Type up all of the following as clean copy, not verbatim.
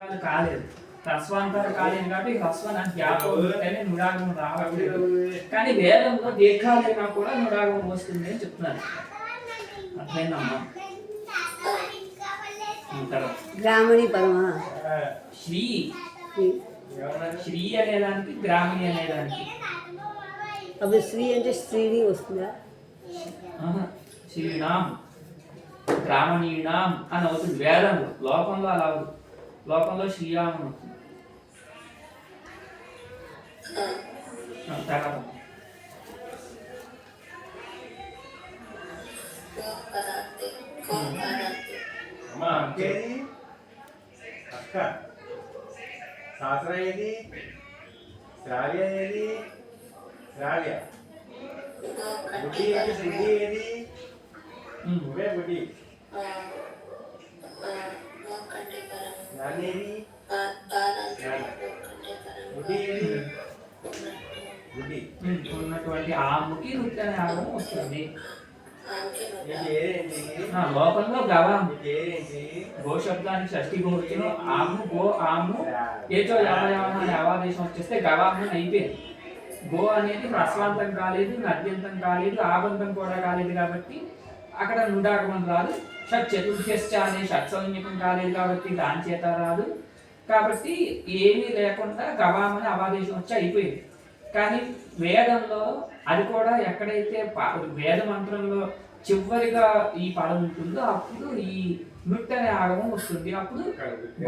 కాలేదు. హ్రస్వాంతరం కాలేదు కాబట్టి హ్రస్వానికి గ్యాప్ ఉంటేనే నుడాగం రావట్లేదు. కానీ వేదంలో దీర్ఘాలైనా కూడా నుడాగం వస్తుంది అని చెప్తున్నారు. అర్థమైందమ్మా? గ్రామణి పదమా? శ్రీ శ్రీ అనేదానికి గ్రామణి అనేదానికి. అప్పుడు శ్రీ అంటే శ్రీని వస్తుందా? శ్రీనాం గ్రామణీనాం అని అవుతుంది వేదంలో. లోకంలో అలా అవుతుంది. లోకంలో శ్రీరామం అవుతుంది. తర్వాత అక్క శాస్త్ర ఏది, శ్రావ్య ఏది, శ్రావ్య బుద్ధి ఏది, బుద్ధి ఏది, నువ్వే బుద్ధి నానేది, బుద్ధి ఏది, బుద్ధి ఉన్నటువంటి ఆముకి నృత్య ఆగమం వస్తుంది. లోకంలో గవాం గో శబ్దానికి షష్ఠి గోచనం ఆము గో ఆము ఏచో యావయావన అనే అవాదేశం వచ్చేస్తే గవాము అయిపోయింది. గో అనేది హ్రస్వాంతం కాలేదు, నద్యంతం కాలేదు, ఆబంతం కూడా కాలేదు కాబట్టి అక్కడ నుండాగమం రాదు. షట్ చతుర్థ్యశ్చ అనే షట్సౌన్యకం కాలేదు కాబట్టి దాని చేత రాదు. కాబట్టి ఏమీ లేకుండా గవామని అవాదేశం వచ్చి అయిపోయింది. కానీ వేదంలో అది కూడా ఎక్కడైతే వేద మంత్రంలో చివరిగా ఈ పదం ఉంటుందో అప్పుడు ఈ నృత్య అనే ఆగమం వస్తుంది. అప్పుడు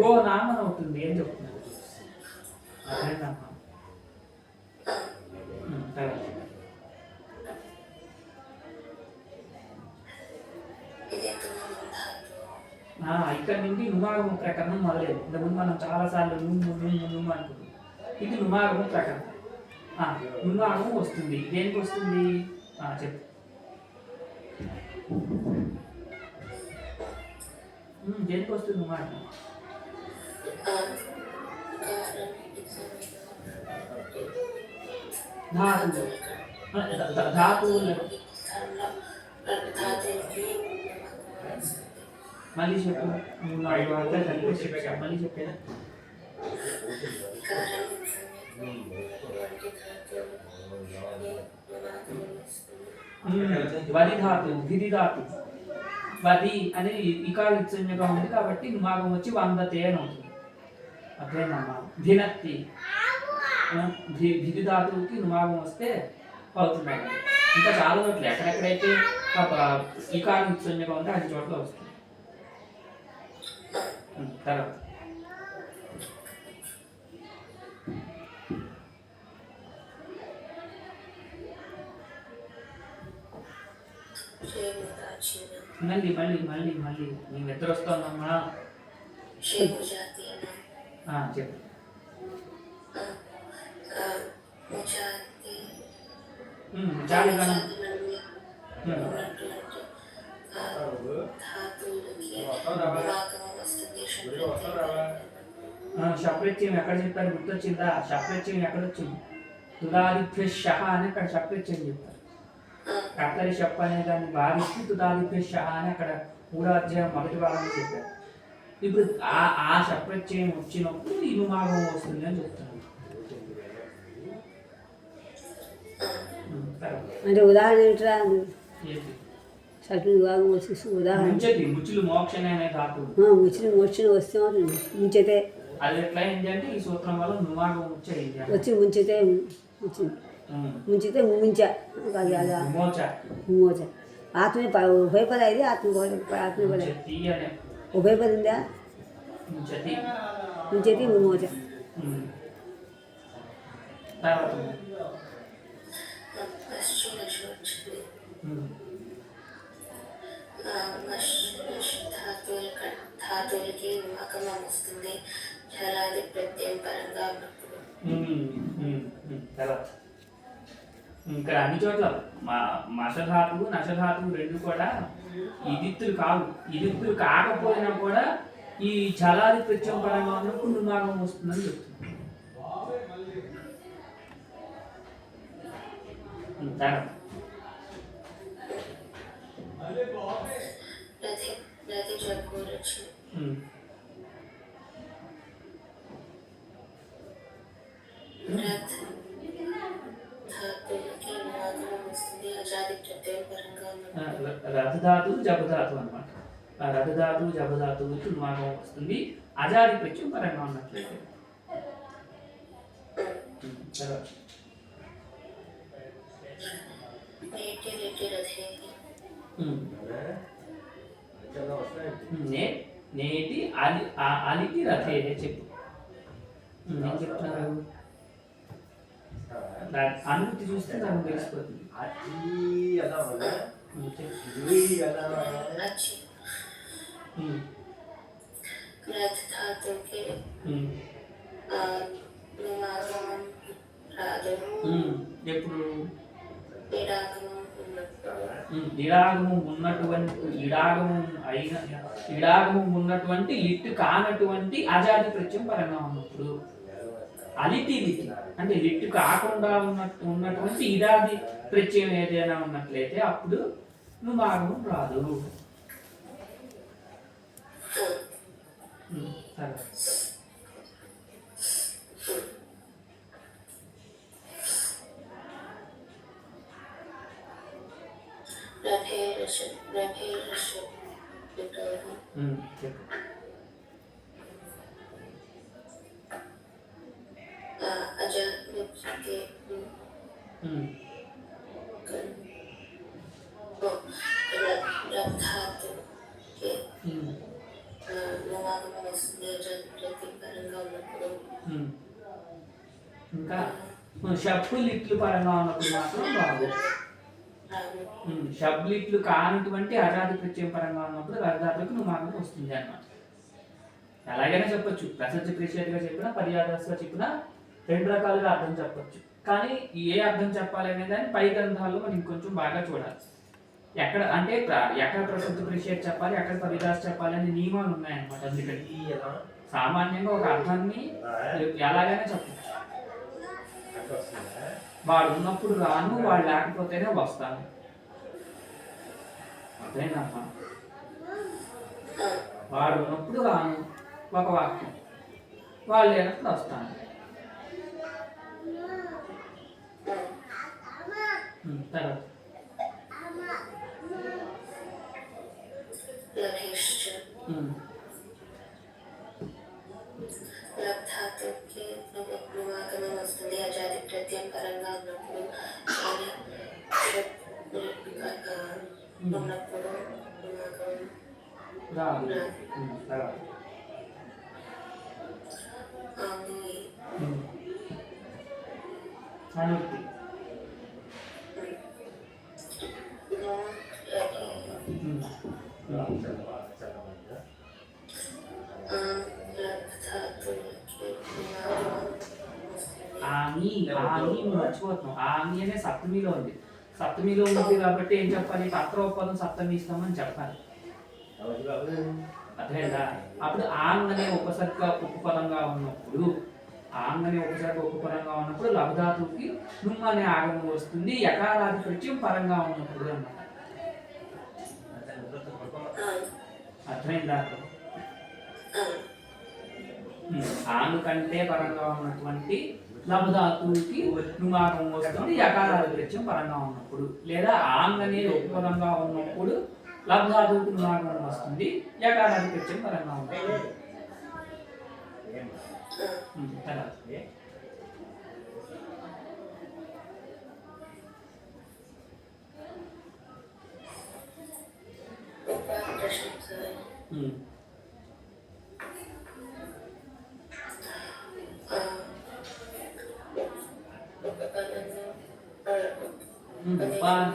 గోనామం అవుతుంది అని చెప్తున్నారు. ఇక్కడ నుండి నుమాగమ ప్రకరణం మొదలైంది. ఇంతకుముందు మనం చాలాసార్లు నుమ్ము అనుకున్నాం. ఇది నుమాగమ ప్రకరణం. నుమాగం వస్తుంది. దేనికి వస్తుంది చెప్పు. దేనికి వస్తుంది నుమాగం? ధాతువులు మళ్ళీ చెప్పు. మళ్ళీ చెప్పేదా? వది ధాతు, ధిది ధాతు. వది అనేది ఇకార ఇత్సంజ్ఞగా ఉంది కాబట్టి నుమాగం వచ్చి వందతే అని అవుతుంది. అర్థమైందమ్మా? ధినత్తి ధిది ధాతువుకి నుమాగం వస్తే అవుతుంది. ఇంకా చాలా చోట్ల ఎక్కడెక్కడైతే ఇకార ఇత్సంజ్ఞగా ఉంటే అన్ని చోట్ల వస్తుంది. తర్వాత మళ్ళీ మళ్ళీ మళ్ళీ మళ్ళీ నీ నిద్ర వస్తుందమ్మా. చెప్పు. షప్రత్యం ఎక్కడ చెప్పారు? గుర్తొచ్చిందా? షప్రత్యం ఎక్కడ వచ్చింది? తుదాదిభ్య షహ అని అక్కడ షప్రత్యం చెప్తారు. కర్తరి షప్ అనే దాన్ని భావిస్తూ తుదాదిభ్య షహ అని అక్కడ 3వ అధ్యాయం 1వ భాగంలో చెప్పారు. ఇప్పుడు ఆ షప్రత్యయం వచ్చినప్పుడు ఈ నుమాగం వస్తుంది అని చెప్తున్నారు. అంటే ఉదాహరణ ఏంట్రా? విభాగం వచ్చేసి ఉదాహరణ ముచ్చులు మోక్షణ అనే ధాతువు. ముచ్చులు మోక్షణ వస్తే ముంచితే అది ఎట్లా ఏంటంటే ఈ సూత్రం వల్ల నుమాగం వచ్చి ముంచితే ముంచితే ముంచ మోచ ఆత్మ ఉభయపద ఇది ఆత్మపద ఉభయపద ఉందా? ముంచేది మోచ. ధాతువులకి నిమాగమం వస్తుంది జలాది ప్రత్యయం పరంగా ఉన్నప్పుడు. ఇక్కడ అన్ని చోట్ల మషధాతువు నషధాతువు రెండు కూడా ఇదిత్తులు కావు. ఇదిత్తులు కాకపోయినా కూడా ఈ జలాది ప్రత్యయం పరంగా ఉన్నప్పుడు నుమాగం వస్తుందని చెప్తుంది. ప్రతి జగ్గు రుచి రథధాతు జబధాతు అనమాట. ఆ రథధాతు జబధాతువుకి ఉన్మాగం వస్తుంది అజాది ప్రత్యయం పరంగా ఉన్నట్లయితే. తర్వాత నేటి లిటి రథే చాలా వస్తాయి. నేటి అలికి రథే చెప్పు. ఏం చెప్తున్నారు? అనుభూతి చూస్తే నాకు తెలిసిపోతుంది. అది ఎలా ఉందా? చెప్పు. ఇది ఎలా अच्छी रथ धातु के निमागमन राधु ఎప్పుడు निरागमन ఉన్నప్పుడు ఇడాగము ఉన్నటువంటి లిట్ కానటువంటి అజాది ప్రత్యయం పరంగా ఉన్నప్పుడు, అలిటి లిట్ అంటే లిట్ కాకుండా ఉన్నటువంటి ఇడాది ప్రత్యయం ఏదైనా ఉన్నట్లయితే అప్పుడు నువ్వు ఆగమం రాదు. సరే. చెప్పు. ఇంకా షబ్బులిట్లు పరంగా ఉన్నప్పుడు మాత్రం బాగు. షబ్బులిట్లు కానటువంటి అజాది ప్రత్యయం పరంగా ఉన్నప్పుడు రథధాతులకు నువ్వు మాత్రం వస్తుంది అన్నమాట. ఎలాగైనా చెప్పొచ్చు, ప్రసక్తి ప్రేషియతగా చెప్పినా పర్యాదర్శగా చెప్పినా రెండు రకాలుగా అర్థం చెప్పొచ్చు. కానీ ఏ అర్థం చెప్పాలి అనే దాన్ని పై గ్రంథాల్లో మనం ఇంకొంచెం బాగా చూడాలి. ఎక్కడ అంటే ఎక్కడ ప్రసక్తి ప్రేషియత చెప్పాలి, ఎక్కడ పర్యాదాస చెప్పాలి అనే నియమాలు ఉన్నాయన్నమాట. అందుకని సామాన్యంగా ఒక అర్థాన్ని ఎలాగైనా చెప్పచ్చు. వాడు ఉన్నప్పుడు రాను, వాడు లేకపోతేనే వస్తాను. అదేనమ్మా, వాడు ఉన్నప్పుడు రాను ఒక వాక్యం, వాళ్ళు లేనప్పుడు వస్తాను. తర్వాత రథధాతుకి నిమాగమం వస్తుంది అజాది ప్రత్యయం పరంగా ఉన్నప్పుడు, ఉన్నప్పుడు నిమాగమం రాదు. తర్వాత అనుక్తి. ఆని మర్చిపోతున్నాం. ఆని అనే సప్తమిలో ఉంది. సప్తమిలో ఉంది కాబట్టి ఏం చెప్పాలి? పత్రోపదం సప్తమి ఇస్తామని చెప్పాలి. అదేనా? అప్పుడు ఆంగ్ అనే ఉపసర్గ ఉపపదంగా ఉన్నప్పుడు, ఆంగ్ అనే ఉపసర్గ ఉపపదంగా ఉన్నప్పుడు లబ్ధాతువుకి నుమ్ అనే ఆగమం వస్తుంది యకారాది ప్రత్యయం పరంగా ఉన్నప్పుడు అన్నమాట. అర్థమైందా? ఆంగ్ కంటే పరంగా ఉన్నటువంటి లబ్ధాతువుకి నుమాగమం వస్తుంది యకారాది ప్రత్యయం పరంగా ఉన్నప్పుడు, లేదా ఆంగ్ అనేది ఉపపదంగా ఉన్నప్పుడు లబ్ధాతువుకి నుమాగమం వస్తుంది యకారాది ప్రత్యయం పరంగా ఉన్నప్పుడు. తర్వాత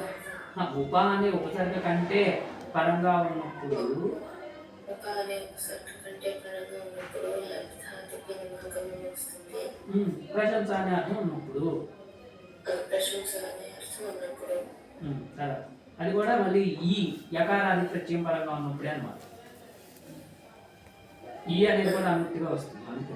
ఉప అనే ఉపసర్గ కంటే పరంగా ఉన్నప్పుడు, ప్రశంస అనే అర్థం ఉన్నప్పుడు, అది కూడా మళ్ళీ ఈ యకారాది ప్రత్యయం పరంగా ఉన్నప్పుడే అన్నమాట. ఈ అనేది కూడా అనుక్తిగా వస్తుంది అంతే.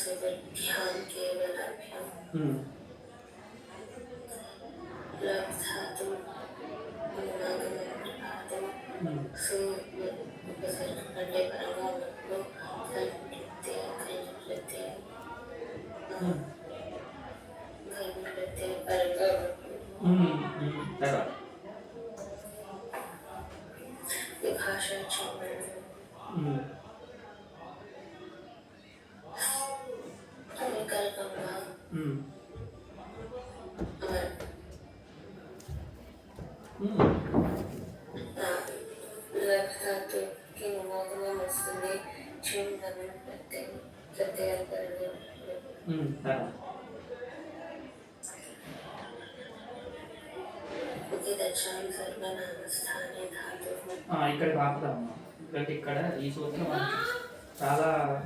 सुबुद्ध्यां केवलाभ्यां लब्धातुं अनुनागमनपादं उपसर्गपण्डे परमात्मनो संयुक्ते प्रत्यय తర్వాత विभाषा चिन्ह विकल्पमा लब्धातु की अनुनागमन वस्तुने चिन्ह प्रत्यय करेंगे తర్వాత दक्षिण सर्वनाम स्थाने धातु ఇక్కడ ఆపుదాము ఎందుకంటే ఇక్కడ ఈ సూత్రం మనకి చాలా